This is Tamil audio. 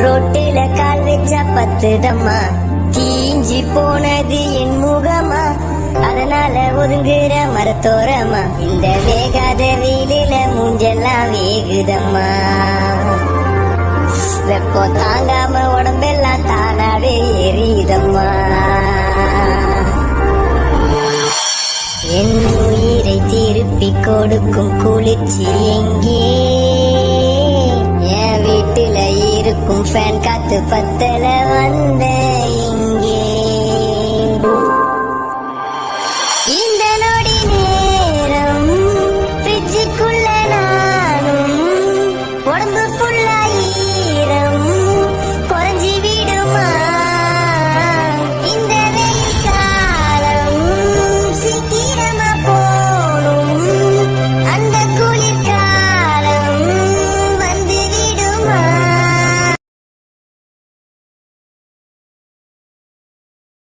ரோட்டில கால் வச்சா பத்துதம்மா, தீஞ்சி போனது என் முகமா, அதனால ஒதுங்குற மரத்தோரமா, இந்த வேகாத வெயிலில மூஞ்செல்லாம் வேகுதம்மா. வெப்பம் தாங்காம உடம்பெல்லாம் தானாவே எரியுதம்மா. என் உயிரை திருப்பி கொடுக்கும் குளிர்ச்சி எங்கே? என் வீட்டுல இருக்கும் ஃபேன் காத்து பத்தல வந்த